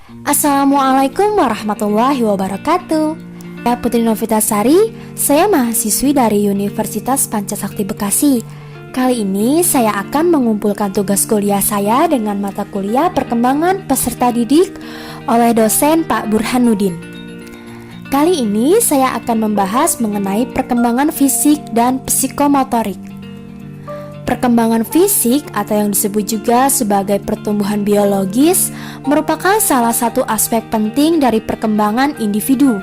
Assalamualaikum warahmatullahi wabarakatuh. Saya Putri Novitasari, saya mahasiswi dari Universitas Pancasakti Bekasi. Kali ini saya akan mengumpulkan tugas kuliah saya dengan mata kuliah perkembangan peserta didik oleh dosen Pak Burhanuddin. Kali ini saya akan membahas mengenai perkembangan fisik dan psikomotorik. Perkembangan fisik atau yang disebut juga sebagai pertumbuhan biologis merupakan salah satu aspek penting dari perkembangan individu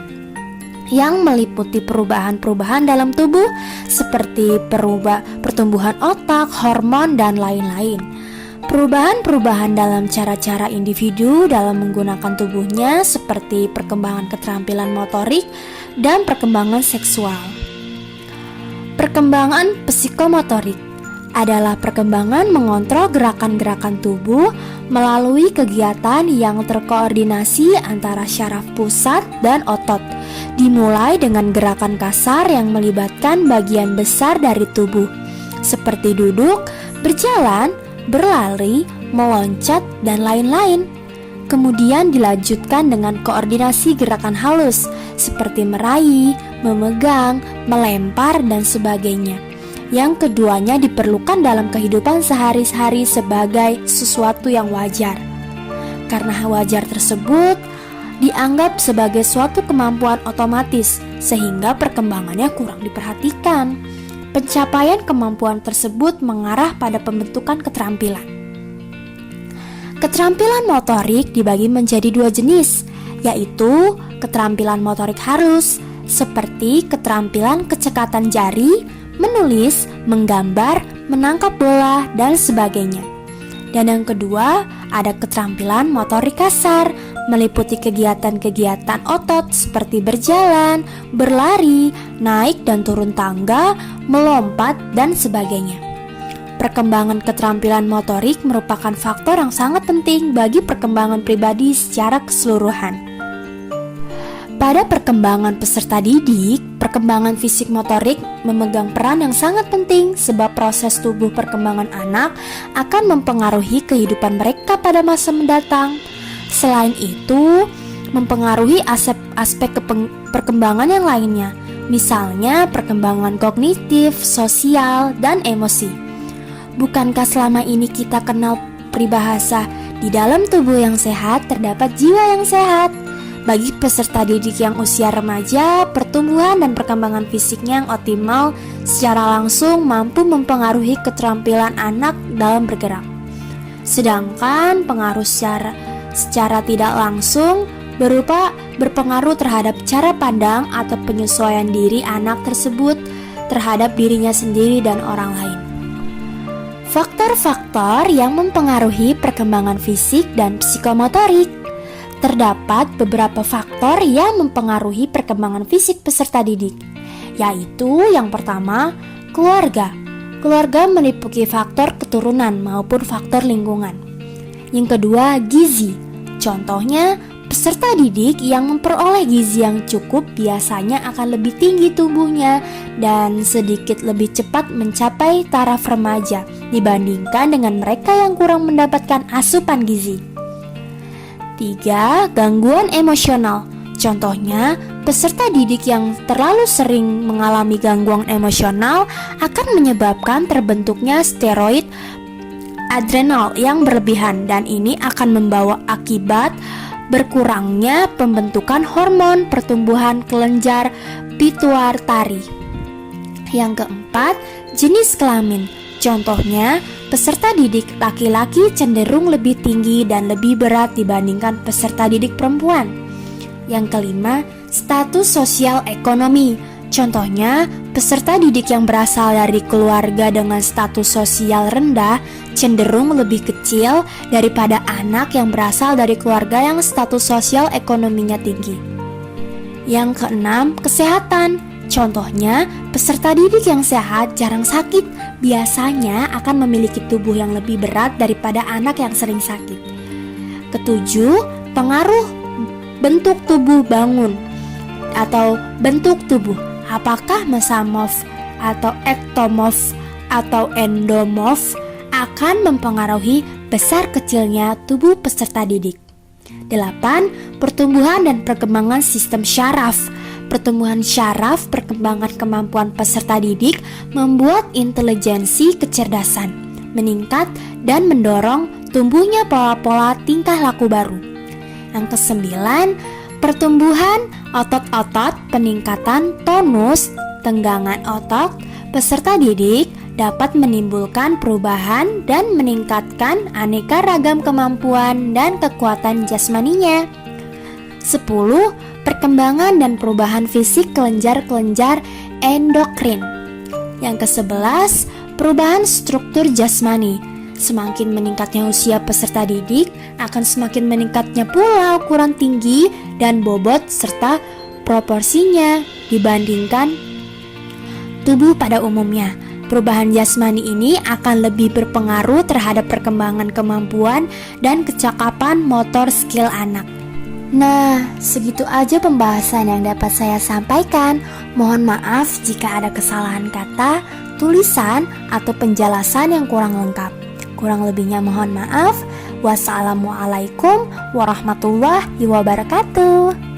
yang meliputi perubahan-perubahan dalam tubuh seperti pertumbuhan otak, hormon, dan lain-lain. Perubahan-perubahan dalam cara-cara individu dalam menggunakan tubuhnya seperti perkembangan keterampilan motorik dan perkembangan seksual. Perkembangan psikomotorik adalah perkembangan mengontrol gerakan-gerakan tubuh melalui kegiatan yang terkoordinasi antara syaraf pusat dan otot, dimulai dengan gerakan kasar yang melibatkan bagian besar dari tubuh, seperti duduk, berjalan, berlari, meloncat, dan lain-lain. Kemudian dilanjutkan dengan koordinasi gerakan halus, seperti meraih, memegang, melempar, dan sebagainya. Yang keduanya diperlukan dalam kehidupan sehari-hari sebagai sesuatu yang wajar. Karena wajar tersebut dianggap sebagai suatu kemampuan otomatis, sehingga perkembangannya kurang diperhatikan. Pencapaian kemampuan tersebut mengarah pada pembentukan keterampilan. Keterampilan motorik dibagi menjadi dua jenis, yaitu keterampilan motorik halus, seperti keterampilan kecekatan jari, menulis, menggambar, menangkap bola, dan sebagainya. Dan yang kedua, ada keterampilan motorik kasar, meliputi kegiatan-kegiatan otot seperti berjalan, berlari, naik dan turun tangga, melompat, dan sebagainya. Perkembangan keterampilan motorik merupakan faktor yang sangat penting bagi perkembangan pribadi secara keseluruhan. Pada perkembangan peserta didik, perkembangan fisik motorik memegang peran yang sangat penting sebab proses tubuh perkembangan anak akan mempengaruhi kehidupan mereka pada masa mendatang. Selain itu, mempengaruhi aspek perkembangan yang lainnya, misalnya perkembangan kognitif, sosial, dan emosi. Bukankah selama ini kita kenal peribahasa, di dalam tubuh yang sehat terdapat jiwa yang sehat? Bagi peserta didik yang usia remaja, pertumbuhan dan perkembangan fisiknya yang optimal secara langsung mampu mempengaruhi keterampilan anak dalam bergerak. Sedangkan pengaruh secara tidak langsung berupa berpengaruh terhadap cara pandang atau penyesuaian diri anak tersebut terhadap dirinya sendiri dan orang lain. Faktor-faktor yang mempengaruhi perkembangan fisik dan psikomotorik. Terdapat beberapa faktor yang mempengaruhi perkembangan fisik peserta didik, yaitu yang pertama, keluarga. Keluarga meliputi faktor keturunan maupun faktor lingkungan. Yang kedua, gizi. Contohnya, peserta didik yang memperoleh gizi yang cukup biasanya akan lebih tinggi tubuhnya dan sedikit lebih cepat mencapai taraf remaja dibandingkan dengan mereka yang kurang mendapatkan asupan gizi. 3. Gangguan emosional. Contohnya, peserta didik yang terlalu sering mengalami gangguan emosional akan menyebabkan terbentuknya steroid adrenal yang berlebihan dan ini akan membawa akibat berkurangnya pembentukan hormon pertumbuhan kelenjar pituitari. Yang keempat, jenis kelamin. Contohnya, peserta didik laki-laki cenderung lebih tinggi dan lebih berat dibandingkan peserta didik perempuan. Yang kelima, status sosial ekonomi. Contohnya, peserta didik yang berasal dari keluarga dengan status sosial rendah cenderung lebih kecil daripada anak yang berasal dari keluarga yang status sosial ekonominya tinggi. Yang keenam, kesehatan. Contohnya, peserta didik yang sehat jarang sakit, biasanya akan memiliki tubuh yang lebih berat daripada anak yang sering sakit. Ketujuh, pengaruh bentuk tubuh bangun atau bentuk tubuh. Apakah mesomorf atau ektomorf atau endomorf akan mempengaruhi besar kecilnya tubuh peserta didik. 8. Pertumbuhan dan perkembangan sistem syaraf. Pertumbuhan syaraf, perkembangan kemampuan peserta didik membuat intelijensi kecerdasan meningkat dan mendorong tumbuhnya pola-pola tingkah laku baru. Yang ke-9, pertumbuhan otot-otot, peningkatan tonus, tenggangan otot. Peserta didik dapat menimbulkan perubahan dan meningkatkan aneka ragam kemampuan dan kekuatan jasmaninya. 10. Perkembangan dan perubahan fisik kelenjar-kelenjar endokrin. Yang ke-11, perubahan struktur jasmani. Semakin meningkatnya usia peserta didik, akan semakin meningkatnya pula ukuran tinggi dan bobot serta proporsinya dibandingkan tubuh pada umumnya. Perubahan jasmani ini akan lebih berpengaruh terhadap perkembangan kemampuan dan kecakapan motor skill anak. Nah, segitu aja pembahasan yang dapat saya sampaikan. Mohon maaf jika ada kesalahan kata, tulisan, atau penjelasan yang kurang lengkap. Kurang lebihnya mohon maaf. Wassalamualaikum warahmatullahi wabarakatuh.